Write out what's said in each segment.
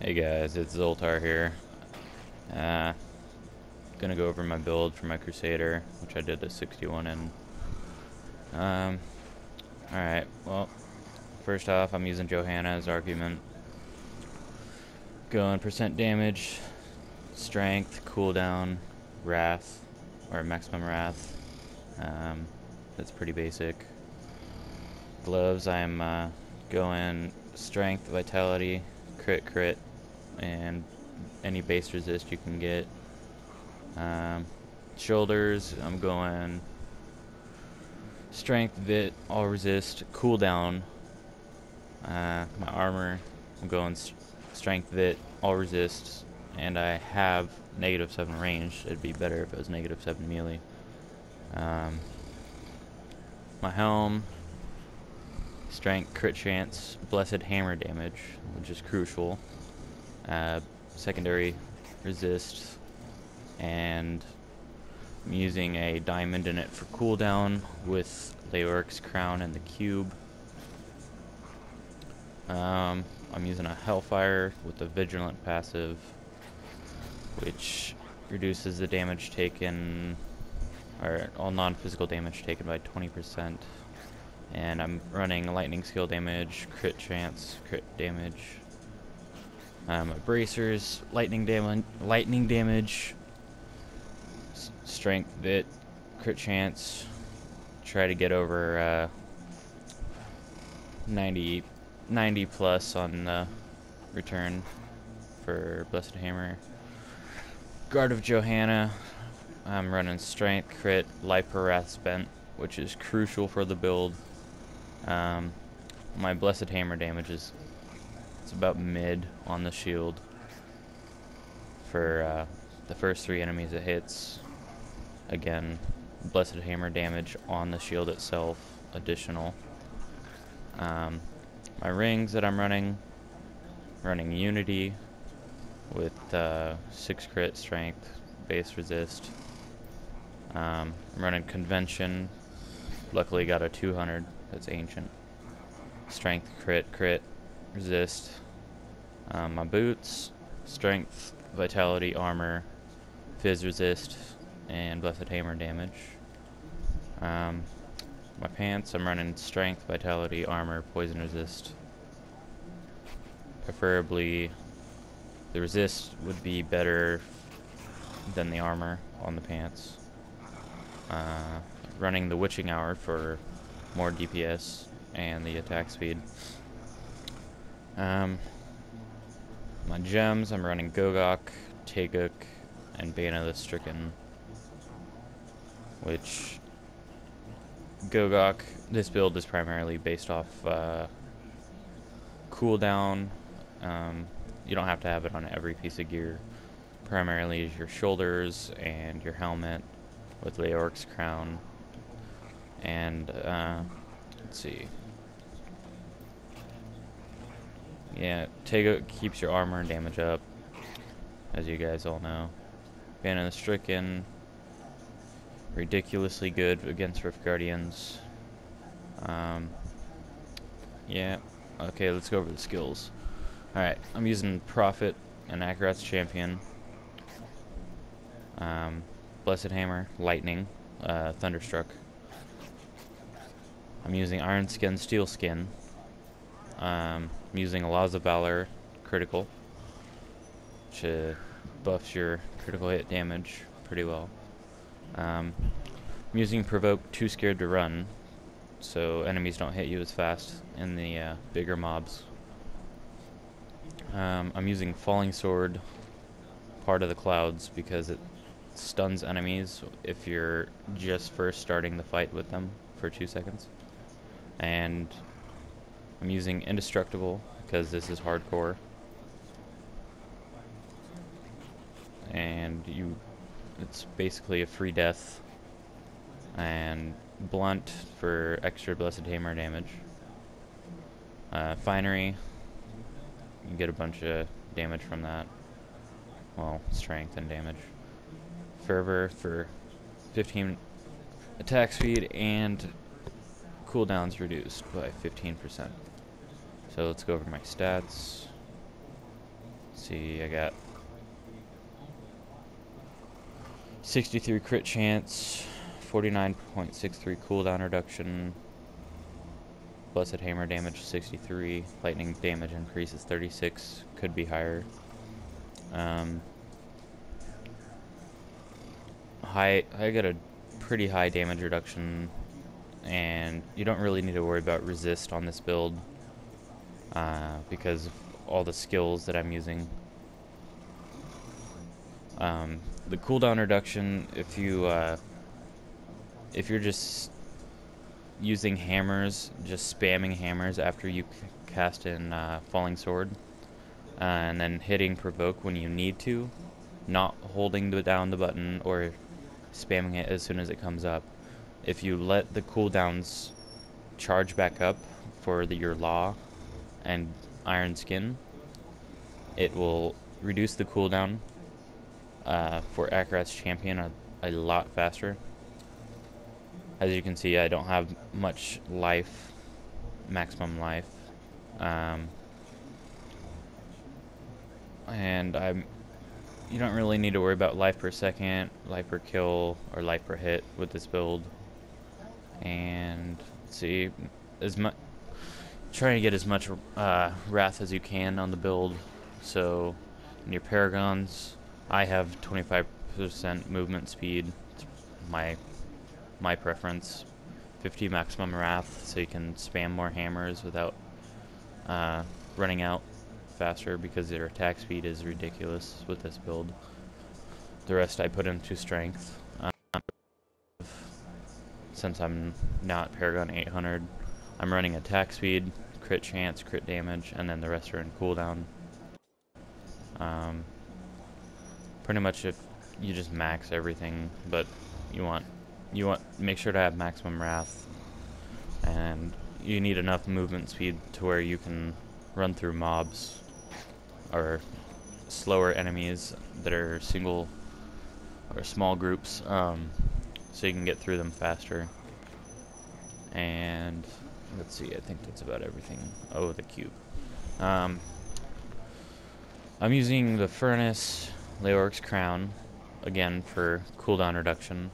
Hey guys, it's Zoltar here. Gonna go over my build for my Crusader, which I did a 61 in. Alright, well, first off, I'm using Johanna as argument. Going percent damage, strength, cooldown, wrath, or maximum wrath. That's pretty basic. Gloves, I'm going strength, vitality, crit, and any base resist you can get. Shoulders, I'm going strength, vit, all resist, cooldown. My armor, I'm going strength, vit, all resist, and I have -7 range. It'd be better if it was -7 melee. My helm, strength, crit chance, blessed hammer damage, which is crucial. Secondary resist, and I'm using a diamond in it for cooldown with Leoric's crown and the cube. I'm using a Hellfire with the vigilant passive, which reduces the damage taken, or all non-physical damage taken by 20%. And I'm running lightning skill damage, crit chance, crit damage. Bracers, lightning damage, strength, vit, crit chance. Try to get over 90 plus on the return for Blessed Hammer. Guard of Johanna, I'm running strength, crit, life per wrath spent, which is crucial for the build. My Blessed Hammer damage is about mid on the shield for the first 3 enemies it hits. Again, Blessed Hammer damage on the shield itself, additional. My rings that I'm running Unity with 6 crit, strength, base resist. I'm running Convention, luckily got a 200, that's ancient. Strength, crit, resist. My boots, strength, vitality, armor, fizz resist, and blessed hammer damage. My pants, I'm running strength, vitality, armor, poison resist. Preferably the resist would be better than the armor on the pants. Running the witching hour for more DPS and the attack speed. My gems, I'm running Gogok, Teguk, and Bane of the Stricken. Which Gogok, this build is primarily based off cooldown. You don't have to have it on every piece of gear. Primarily your shoulders and your helmet with Leoric's crown. And let's see. Yeah, Teguk keeps your armor and damage up, as you guys all know. Bane of the Stricken, ridiculously good against Rift Guardians. Yeah, okay, let's go over the skills. Alright, I'm using Prophet and Akarat's Champion. Blessed Hammer, Lightning, Thunderstruck. I'm using Iron Skin, Steel Skin. I'm using Laws of Valor, critical, which buffs your critical hit damage pretty well. I'm using Provoke, Too Scared to Run, so enemies don't hit you as fast in the bigger mobs. I'm using Falling Sword, Part of the Clouds, because it stuns enemies if you're just first starting the fight with them for 2 seconds. And I'm using Indestructible because this is hardcore. And it's basically a free death. And Blunt for extra Blessed Hammer damage. Finery, you get a bunch of damage from that. Well, strength and damage. Fervor for 15 attack speed, and cooldowns reduced by 15%. So let's go over my stats. see, I got 63 crit chance, 49.63 cooldown reduction, blessed hammer damage 63, lightning damage increases 36, could be higher. I got a pretty high damage reduction, and you don't really need to worry about resist on this build because of all the skills that I'm using. The cooldown reduction, if you're just using hammers, just spamming hammers after you cast in Falling Sword, and then hitting provoke when you need to, not holding down the button or spamming it as soon as it comes up. If you let the cooldowns charge back up for your Law and Iron Skin, it will reduce the cooldown for Akarat's Champion a lot faster. As you can see, I don't have much life, maximum life, and you don't really need to worry about life per second, life per kill, or life per hit with this build. And let's see, trying to get as much wrath as you can on the build. So in your paragons, I have 25% movement speed. It's my preference. 50 maximum wrath, so you can spam more hammers without running out faster, because their attack speed is ridiculous with this build. The rest I put into strength. Since I'm not Paragon 800, I'm running attack speed, crit chance, crit damage, and then the rest are in cooldown. Pretty much if you just max everything, but you want make sure to have maximum wrath, and you need enough movement speed to where you can run through mobs or slower enemies that are single or small groups, so you can get through them faster. And let's see, I think that's about everything. Oh, the cube. I'm using the Furnace Leoric's Crown again for cooldown reduction.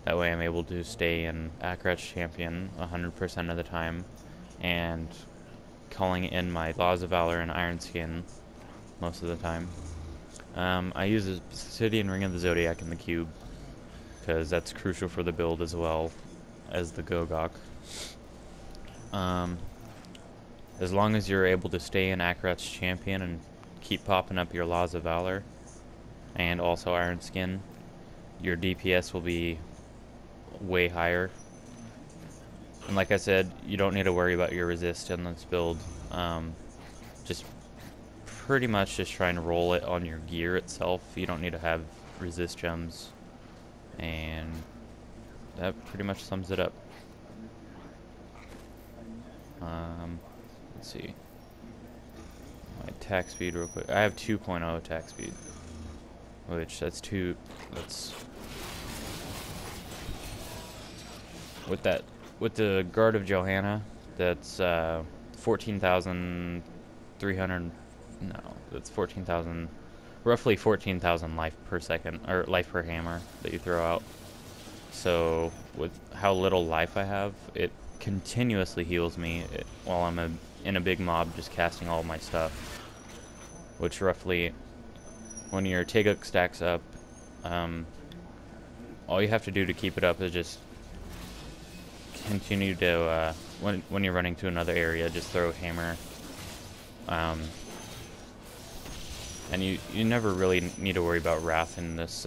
That way I'm able to stay in Akarat's Champion 100% of the time, and calling in my Laws of Valor and Iron Skin most of the time. I use the Obsidian Ring of the Zodiac in the cube, because that's crucial for the build as well as the Gogok. As long as you're able to stay in Akarat's Champion and keep popping up your Laws of Valor and also Iron Skin, your DPS will be way higher. And like I said, you don't need to worry about your resist in this build. Just pretty much just try and roll it on your gear itself. You don't need to have resist gems, and that pretty much sums it up. Let's see, my attack speed real quick. I have 2.0 attack speed, which that's with the Guard of Johanna, that's 14,300. No, that's 14,000, roughly 14,000 life per second, or life per hammer that you throw out. So with how little life I have, it continuously heals me while I'm in a big mob just casting all my stuff. Which roughly, when your Teguk stacks up, all you have to do to keep it up is just continue to, when you're running to another area, just throw a hammer. And you never really need to worry about wrath in this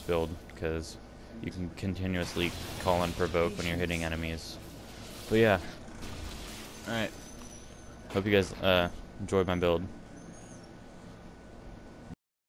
build, because you can continuously call and provoke when you're hitting enemies. But yeah, alright, hope you guys enjoyed my build.